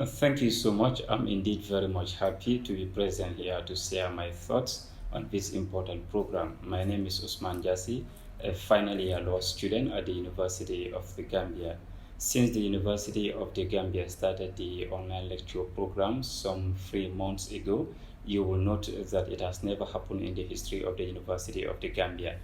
Thank you so much. I'm indeed very much happy to be present here to share my thoughts on this important program. My name is Usman Jassi, a final year law student at the University of the Gambia. Since the University of the Gambia started the online lecture program some 3 months ago, you will note that it has never happened in the history of the University of the Gambia.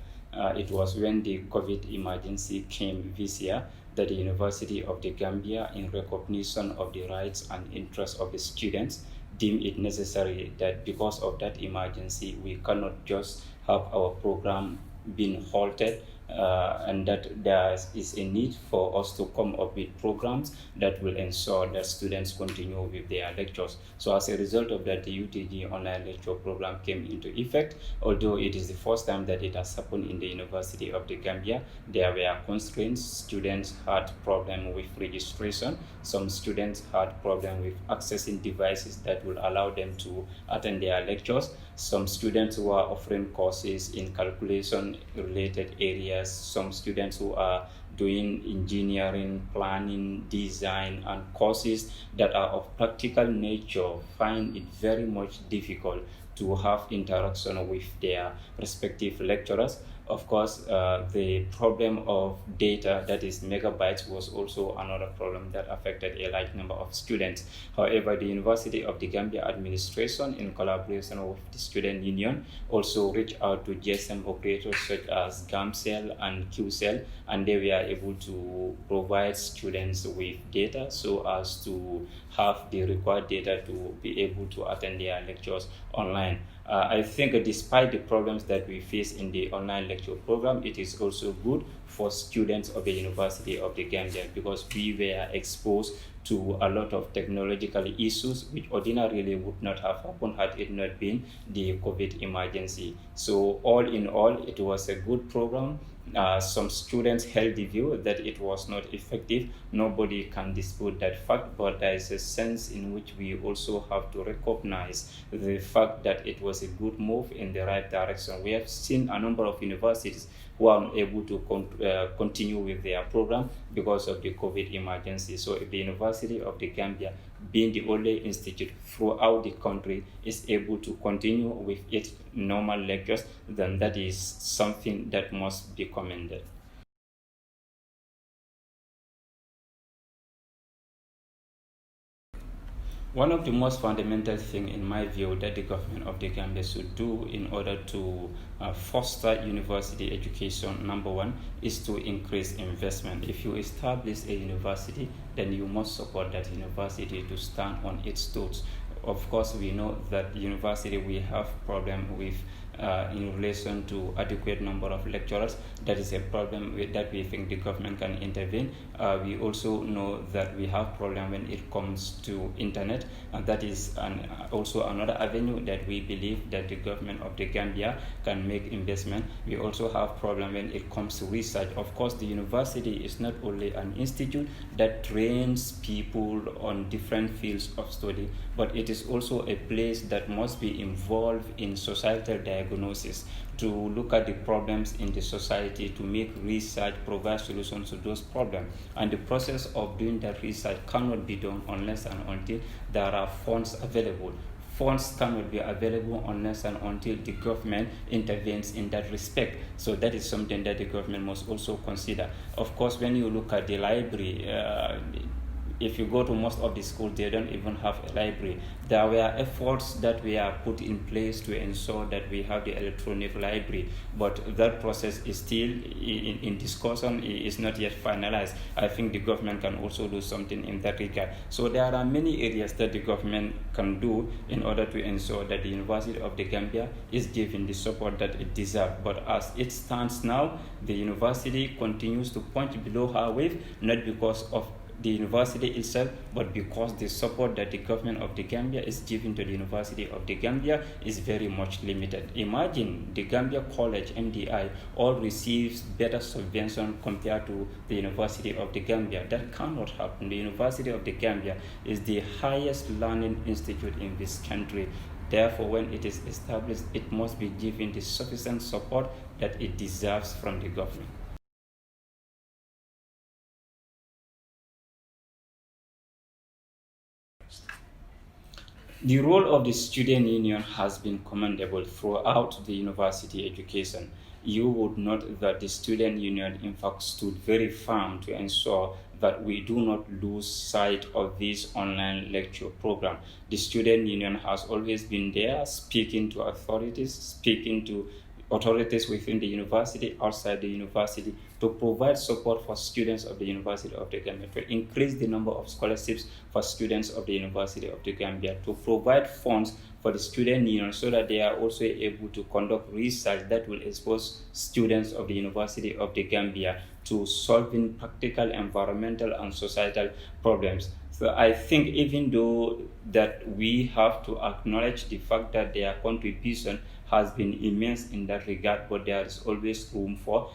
It was when the COVID emergency came this year that the University of the Gambia, in recognition of the rights and interests of the students, deemed it necessary that because of that emergency, we cannot just have our program being halted, and that there is a need for us to come up with programs that will ensure that students continue with their lectures. So as a result of that, the UTG online lecture program came into effect. Although it is the first time that it has happened in the University of the Gambia, there were constraints. Students had problem with registration. Some students had problem with accessing devices that will allow them to attend their lectures. Some students who are offering courses in calculation related areas, some students who are doing engineering, planning, design, and courses that are of practical nature find it very much difficult to have interaction with their respective lecturers. Of course, the problem of data, that is megabytes, was also another problem that affected a large number of students. However, the University of the Gambia administration, in collaboration with the student union, also reached out to GSM operators such as GAMCell and QCell, and they were able to provide students with data so as to have the required data to be able to attend their lectures online. I think despite the problems that we face in the online lecture program, it is also good for students of the University of the Gambia because we were exposed to a lot of technological issues which ordinarily would not have happened had it not been the COVID emergency. So all in all, it was a good program. Some students held the view that it was not effective. Nobody can dispute that fact, but there is a sense in which we also have to recognize the fact that it was a good move in the right direction. We have seen a number of universities who are unable to continue with their program because of the COVID emergency. So if the University of the Gambia, being the only institute throughout the country, is able to continue with its normal lectures, then that is something that must be commended. One of the most fundamental things, in my view, that the government of the Gambia should do in order to foster university education, number one, is to increase investment. If you establish a university, then you must support that university to stand on its toes. Of course, we know that university we have problem with in relation to adequate number of lecturers. That is a problem that we think the government can intervene. We also know that we have problem when it comes to internet, and that is also another avenue that we believe that the government of the Gambia can make investment. We also have problem when it comes to research. Of course, the university is not only an institute that trains people on different fields of study, but it is also a place that must be involved in societal diagnosis, to look at the problems in the society, to make research, provide solutions to those problems. And the process of doing that research cannot be done unless and until there are funds available. Funds cannot be available unless and until the government intervenes in that respect. So that is something that the government must also consider. Of course, when you look at the library, if you go to most of the schools, they don't even have a library. There were efforts that were put in place to ensure that we have the electronic library, but that process is still in discussion, is not yet finalized. I think the government can also do something in that regard. So there are many areas that the government can do in order to ensure that the University of the Gambia is given the support that it deserves. But as it stands now, the university continues to punch below her weight, not because of the university itself, but because the support that the government of the Gambia is giving to the University of the Gambia is very much limited. Imagine the Gambia College MDI all receives better subvention compared to the University of the Gambia. That cannot happen. The University of the Gambia is the highest learning institute in this country. Therefore, when it is established, it must be given the sufficient support that it deserves from the government. The role of the student union has been commendable throughout the university education. You would note that the student union in fact stood very firm to ensure that we do not lose sight of this online lecture program. The student union has always been there, speaking to authorities, speaking to authorities within the university, outside the university, to provide support for students of the University of the Gambia, to increase the number of scholarships for students of the University of the Gambia, to provide funds for the student union so that they are also able to conduct research that will expose students of the University of the Gambia to solving practical environmental and societal problems. So I think even though that we have to acknowledge the fact that their contribution has been immense in that regard, but there is always room for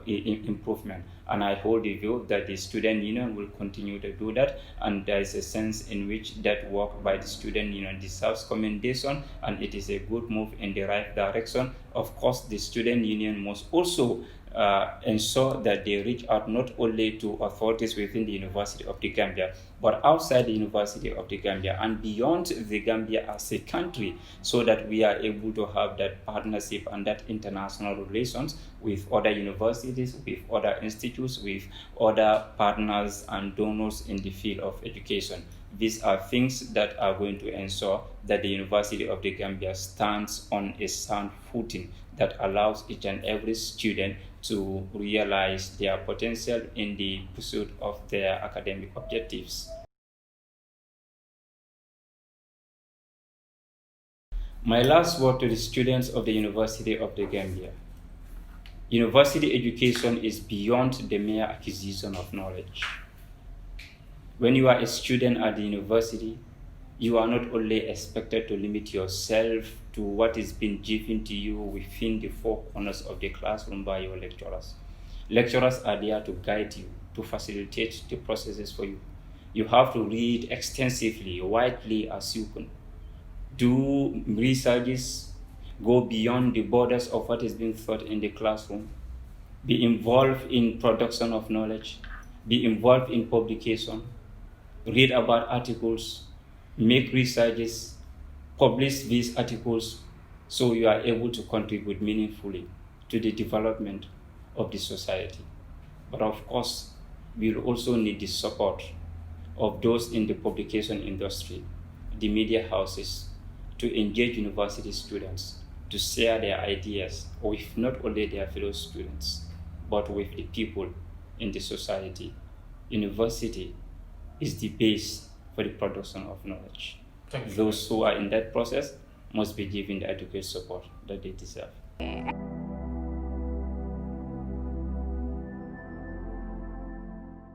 improvement. And I hold the view that the student union will continue to do that, and there is a sense in which that work by the student union deserves commendation, and it is a good move in the right direction. Of course, the student union must also ensure that they reach out not only to authorities within the University of the Gambia, but outside the University of the Gambia and beyond the Gambia as a country, so that we are able to have that partnership and that international relations with other universities, with other institutes, with other partners and donors in the field of education. These are things that are going to ensure that the University of the Gambia stands on a sound footing that allows each and every student to realize their potential in the pursuit of their academic objectives. My last word to the students of the University of the Gambia. University education is beyond the mere acquisition of knowledge. When you are a student at the university, you are not only expected to limit yourself to what is being given to you within the four corners of the classroom by your lecturers. Lecturers are there to guide you, to facilitate the processes for you. You have to read extensively, widely as you can. Do researches, go beyond the borders of what is being taught in the classroom. Be involved in production of knowledge. Be involved in publication. Read about articles, make researches, publish these articles so you are able to contribute meaningfully to the development of the society. But of course, we will also need the support of those in the publication industry, the media houses, to engage university students, to share their ideas with not only their fellow students, but with the people in the society. University is the base for the production of knowledge. Those who are in that process must be given the adequate support that they deserve.